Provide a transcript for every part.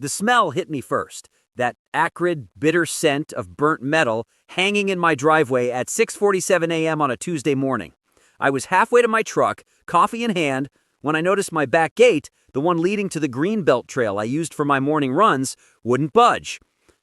The smell hit me first, that acrid, bitter scent of burnt metal hanging in my driveway at 6:47 a.m. on a Tuesday morning. I was halfway to my truck, coffee in hand, when I noticed my back gate, the one leading to the greenbelt trail I used for my morning runs, wouldn't budge.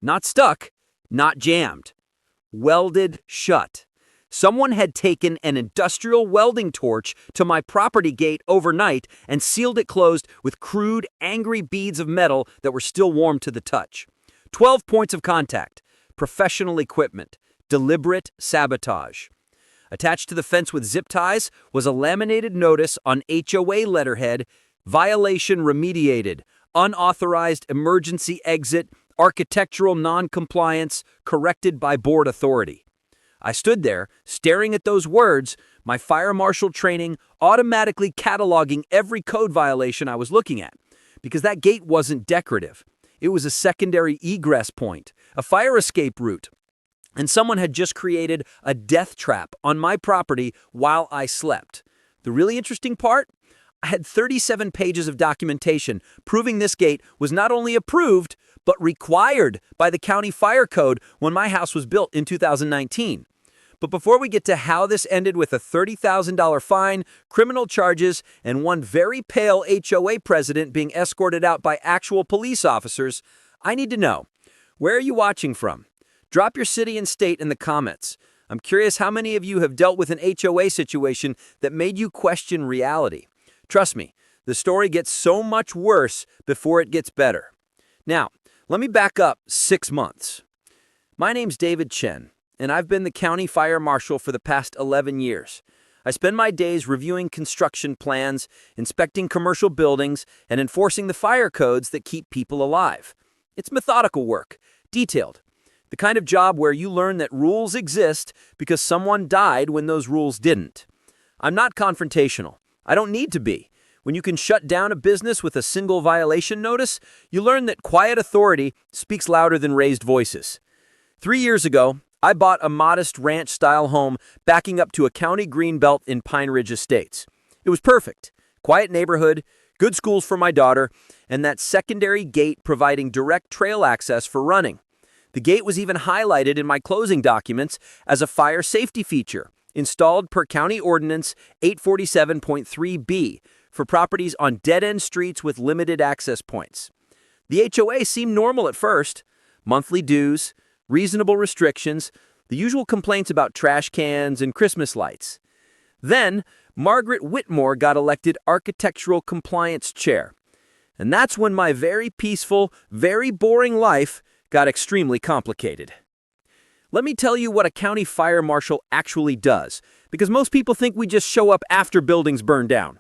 Not stuck, not jammed. Welded shut. Someone had taken an industrial welding torch to my property gate overnight and sealed it closed with crude, angry beads of metal that were still warm to the touch. 12 points of contact. Professional equipment. Deliberate sabotage. Attached to the fence with zip ties was a laminated notice on HOA letterhead, violation remediated, unauthorized emergency exit, architectural non-compliance, corrected by board authority. I stood there, staring at those words, my fire marshal training automatically cataloging every code violation I was looking at, because that gate wasn't decorative. It was a secondary egress point, a fire escape route, and someone had just created a death trap on my property while I slept. The really interesting part? I had 37 pages of documentation proving this gate was not only approved, but required by the county fire code when my house was built in 2019. But before we get to how this ended with a $30,000 fine, criminal charges, and one very pale HOA president being escorted out by actual police officers, I need to know, where are you watching from? Drop your city and state in the comments. I'm curious how many of you have dealt with an HOA situation that made you question reality. Trust me, the story gets so much worse before it gets better. Now, let me back up 6 months. My name's David Chen, and I've been the county fire marshal for the past 11 years. I spend my days reviewing construction plans, inspecting commercial buildings, and enforcing the fire codes that keep people alive. It's methodical work, detailed. The kind of job where you learn that rules exist because someone died when those rules didn't. I'm not confrontational. I don't need to be. When you can shut down a business with a single violation notice, you learn that quiet authority speaks louder than raised voices. 3 years ago, I bought a modest ranch-style home backing up to a county greenbelt in Pine Ridge Estates. It was perfect. Quiet neighborhood, good schools for my daughter, and that secondary gate providing direct trail access for running. The gate was even highlighted in my closing documents as a fire safety feature, installed per County Ordinance 847.3b for properties on dead-end streets with limited access points. The HOA seemed normal at first. Monthly dues, reasonable restrictions, the usual complaints about trash cans and Christmas lights. Then, Margaret Whitmore got elected Architectural Compliance Chair. And that's when my very peaceful, very boring life got extremely complicated. Let me tell you what a county fire marshal actually does, because most people think we just show up after buildings burn down.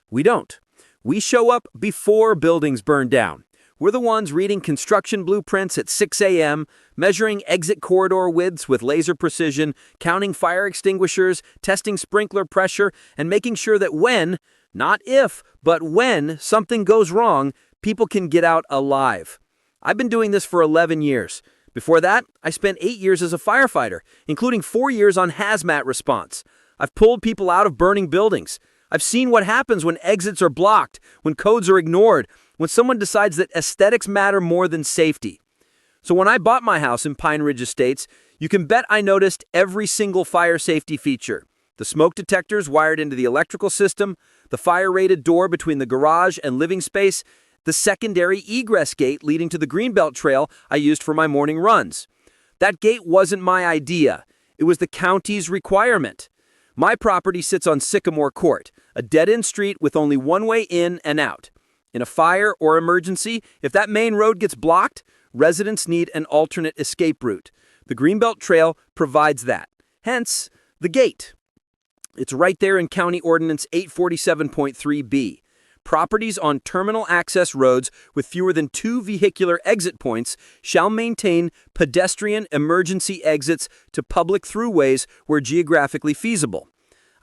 We don't. We show up before buildings burn down. We're the ones reading construction blueprints at 6 a.m., measuring exit corridor widths with laser precision, counting fire extinguishers, testing sprinkler pressure, and making sure that when, not if, but when something goes wrong, people can get out alive. I've been doing this for 11 years. Before that, I spent 8 years as a firefighter, including 4 years on hazmat response. I've pulled people out of burning buildings. I've seen what happens when exits are blocked, when codes are ignored, when someone decides that aesthetics matter more than safety. So when I bought my house in Pine Ridge Estates, you can bet I noticed every single fire safety feature. The smoke detectors wired into the electrical system, the fire-rated door between the garage and living space, the secondary egress gate leading to the greenbelt trail I used for my morning runs. That gate wasn't my idea. It was the county's requirement. My property sits on Sycamore Court, a dead-end street with only one way in and out. In a fire or emergency, if that main road gets blocked, residents need an alternate escape route. The greenbelt trail provides that. Hence, the gate. It's right there in County Ordinance 847.3b. Properties on terminal access roads with fewer than 2 vehicular exit points shall maintain pedestrian emergency exits to public throughways where geographically feasible.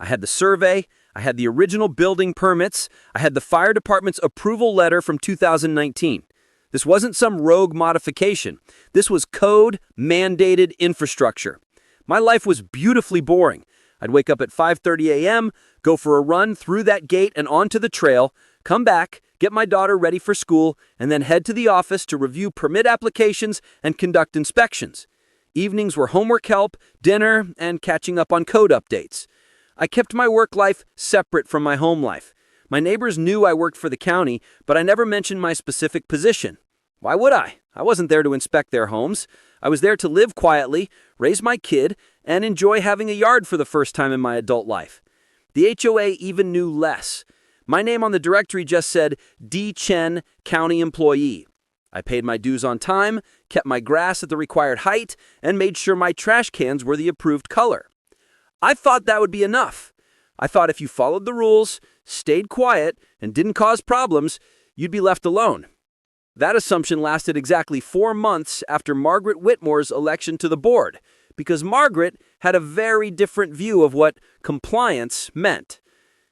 I had the survey, I had the original building permits, I had the fire department's approval letter from 2019. This wasn't some rogue modification. This was code-mandated infrastructure. My life was beautifully boring. I'd wake up at 5:30 a.m., go for a run through that gate and onto the trail, come back, get my daughter ready for school, and then head to the office to review permit applications and conduct inspections. Evenings were homework help, dinner, and catching up on code updates. I kept my work life separate from my home life. My neighbors knew I worked for the county, but I never mentioned my specific position. Why would I? I wasn't there to inspect their homes. I was there to live quietly, raise my kid, and enjoy having a yard for the first time in my adult life. The HOA even knew less. My name on the directory just said D. Chen, County Employee. I paid my dues on time, kept my grass at the required height, and made sure my trash cans were the approved color. I thought that would be enough. I thought if you followed the rules, stayed quiet, and didn't cause problems, you'd be left alone. That assumption lasted exactly 4 months after Margaret Whitmore's election to the board, because Margaret had a very different view of what compliance meant.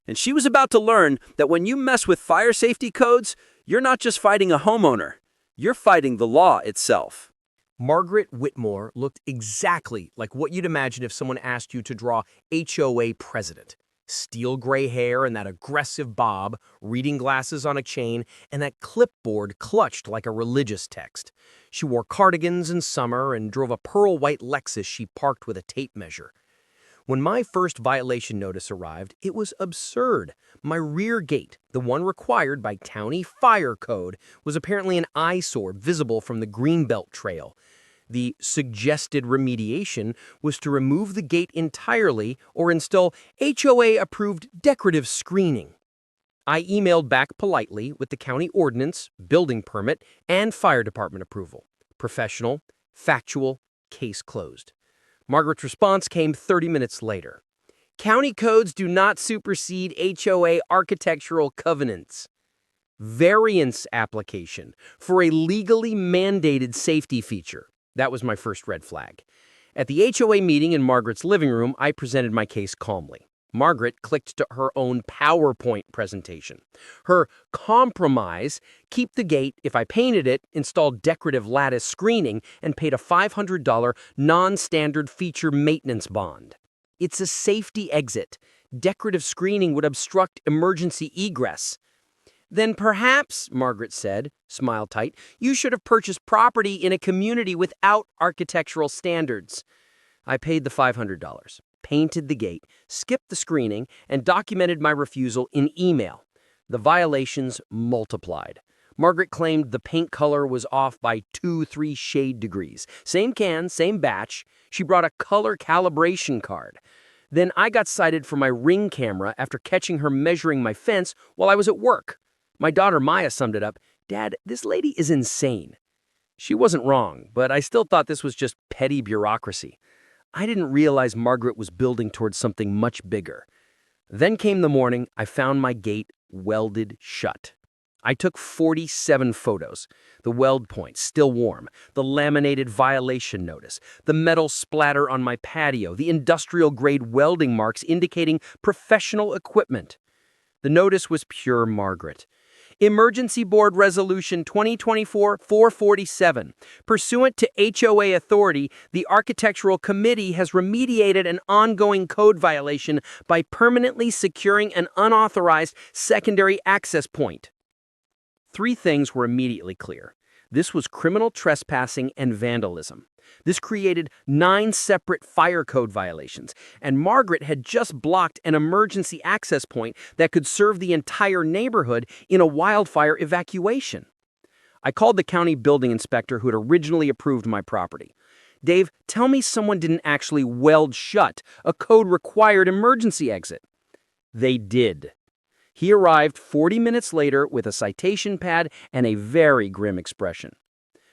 And she was about to learn that when you mess with fire safety codes, you're not just fighting a homeowner, you're fighting the law itself. Margaret Whitmore looked exactly like what you'd imagine if someone asked you to draw HOA President. Steel gray hair and that aggressive bob, reading glasses on a chain, and that clipboard clutched like a religious text. She wore cardigans in summer and drove a pearl-white Lexus she parked with a tape measure. When my first violation notice arrived, it was absurd. My rear gate, the one required by county fire code, was apparently an eyesore visible from the Greenbelt Trail. The suggested remediation was to remove the gate entirely or install HOA-approved decorative screening. I emailed back politely with the county ordinance, building permit, and fire department approval. Professional, factual, case closed. Margaret's response came 30 minutes later. County codes do not supersede HOA architectural covenants. Variance application for a legally mandated safety feature. That was my first red flag. At the HOA meeting in Margaret's living room, I presented my case calmly. Margaret clicked to her own PowerPoint presentation. Her compromise, keep the gate if I painted it, installed decorative lattice screening, and paid a $500 non-standard feature maintenance bond. It's a safety exit. Decorative screening would obstruct emergency egress. Then perhaps, Margaret said, smile tight, you should have purchased property in a community without architectural standards. I paid the $500, painted the gate, skipped the screening, and documented my refusal in email. The violations multiplied. Margaret claimed the paint color was off by 2-3 shade degrees. Same can, same batch. She brought a color calibration card. Then I got cited for my Ring camera after catching her measuring my fence while I was at work. My daughter Maya summed it up, Dad, this lady is insane. She wasn't wrong, but I still thought this was just petty bureaucracy. I didn't realize Margaret was building towards something much bigger. Then came the morning I found my gate welded shut. I took 47 photos. The weld point still warm, the laminated violation notice, the metal splatter on my patio, the industrial-grade welding marks indicating professional equipment. The notice was pure Margaret. Emergency Board Resolution 2024-447. Pursuant to HOA authority, the Architectural Committee has remediated an ongoing code violation by permanently securing an unauthorized secondary access point. 3 things were immediately clear. This was criminal trespassing and vandalism. This created 9 separate fire code violations, and Margaret had just blocked an emergency access point that could serve the entire neighborhood in a wildfire evacuation. I called the county building inspector who had originally approved my property. Dave, tell me someone didn't actually weld shut a code-required emergency exit. They did. He arrived 40 minutes later with a citation pad and a very grim expression.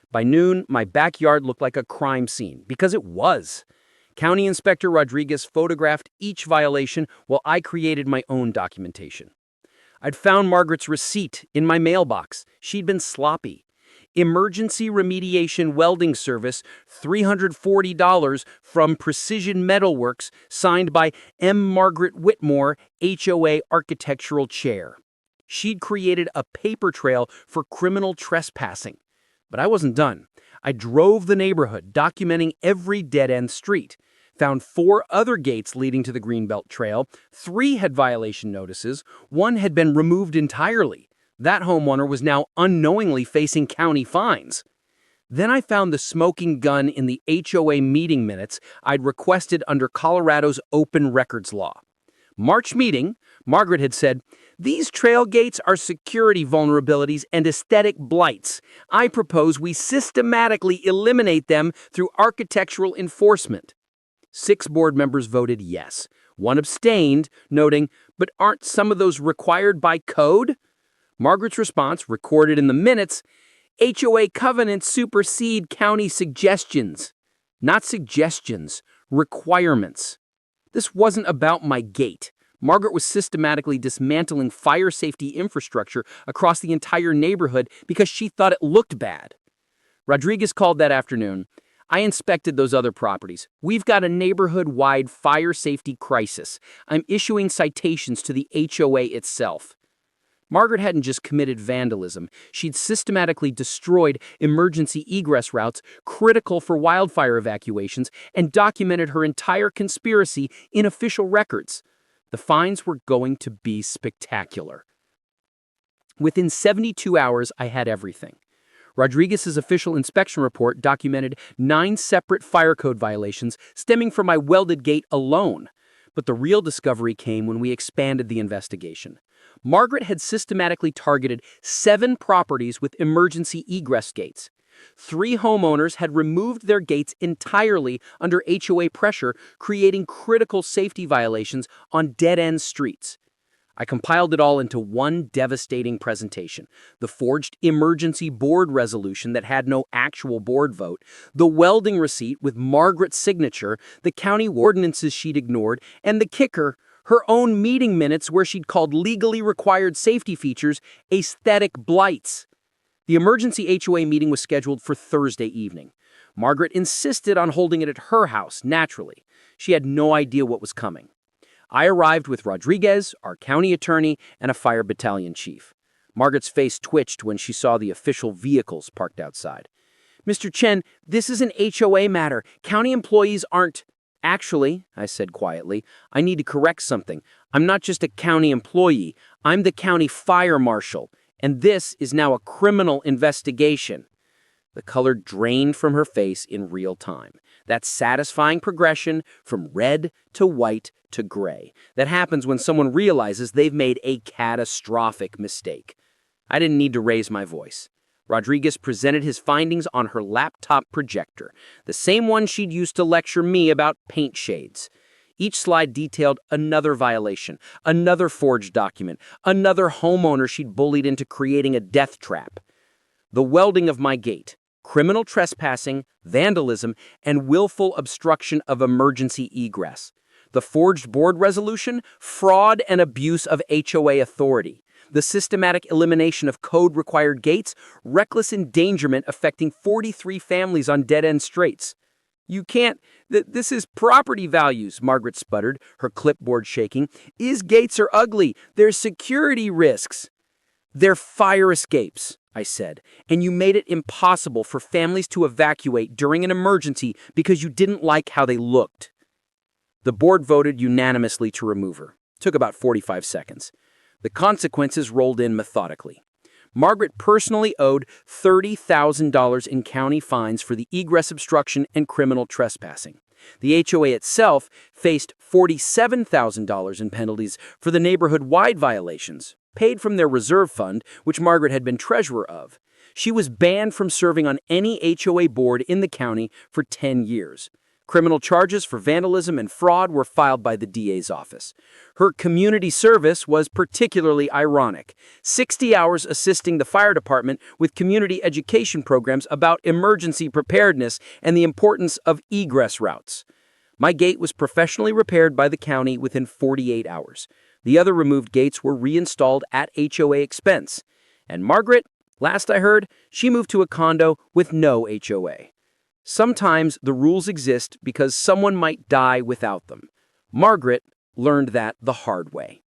By noon, my backyard looked like a crime scene, because it was. County Inspector Rodriguez photographed each violation while I created my own documentation. I'd found Margaret's receipt in my mailbox. She'd been sloppy. Emergency Remediation Welding Service, $340 from Precision Metalworks, signed by M. Margaret Whitmore, HOA Architectural Chair. She'd created a paper trail for criminal trespassing. But I wasn't done. I drove the neighborhood, documenting every dead-end street. found 4 other gates leading to the Greenbelt Trail. 3 had violation notices. 1 had been removed entirely. That homeowner was now unknowingly facing county fines. Then I found the smoking gun in the HOA meeting minutes I'd requested under Colorado's open records law. March meeting, Margaret had said, "These trail gates are security vulnerabilities and aesthetic blights. I propose we systematically eliminate them through architectural enforcement." 6 board members voted yes. 1 abstained, noting, "But aren't some of those required by code?" Margaret's response, recorded in the minutes, "HOA covenants supersede county suggestions." Not suggestions, requirements. This wasn't about my gate. Margaret was systematically dismantling fire safety infrastructure across the entire neighborhood because she thought it looked bad. Rodriguez called that afternoon. "I inspected those other properties. We've got a neighborhood-wide fire safety crisis. I'm issuing citations to the HOA itself." Margaret hadn't just committed vandalism. She'd systematically destroyed emergency egress routes critical for wildfire evacuations and documented her entire conspiracy in official records. The fines were going to be spectacular. Within 72 hours, I had everything. Rodriguez's official inspection report documented 9 separate fire code violations stemming from my welded gate alone. But the real discovery came when we expanded the investigation. Margaret had systematically targeted 7 properties with emergency egress gates. 3 homeowners had removed their gates entirely under HOA pressure, creating critical safety violations on dead-end streets. I compiled it all into one devastating presentation: the forged emergency board resolution that had no actual board vote, the welding receipt with Margaret's signature, the county ordinances she'd ignored, and the kicker, her own meeting minutes where she'd called legally required safety features aesthetic blights. The emergency HOA meeting was scheduled for Thursday evening. Margaret insisted on holding it at her house, naturally. She had no idea what was coming. I arrived with Rodriguez, our county attorney, and a fire battalion chief. Margaret's face twitched when she saw the official vehicles parked outside. "Mr. Chen, this is an HOA matter. County employees aren't—" "Actually," I said quietly, "I need to correct something. I'm not just a county employee. I'm the county fire marshal, and this is now a criminal investigation." The color drained from her face in real time. That satisfying progression from red to white to gray that happens when someone realizes they've made a catastrophic mistake. I didn't need to raise my voice. Rodriguez presented his findings on her laptop projector, the same one she'd used to lecture me about paint shades. Each slide detailed another violation, another forged document, another homeowner she'd bullied into creating a death trap. The welding of my gate, criminal trespassing, vandalism, and willful obstruction of emergency egress. The forged board resolution, fraud and abuse of HOA authority. The systematic elimination of code-required gates, reckless endangerment affecting 43 families on dead-end streets. "You can't, this is property values," Margaret sputtered, her clipboard shaking. "These gates are ugly. There's security risks." "They're fire escapes," I said, "and you made it impossible for families to evacuate during an emergency because you didn't like how they looked." The board voted unanimously to remove her. Took about 45 seconds. The consequences rolled in methodically. Margaret personally owed $30,000 in county fines for the egress obstruction and criminal trespassing. The HOA itself faced $47,000 in penalties for the neighborhood-wide violations, paid from their reserve fund, which Margaret had been treasurer of. She was banned from serving on any HOA board in the county for 10 years. Criminal charges for vandalism and fraud were filed by the DA's office. Her community service was particularly ironic: 60 hours assisting the fire department with community education programs about emergency preparedness and the importance of egress routes. My gate was professionally repaired by the county within 48 hours. The other removed gates were reinstalled at HOA expense. And Margaret, last I heard, she moved to a condo with no HOA. Sometimes the rules exist because someone might die without them. Margaret learned that the hard way.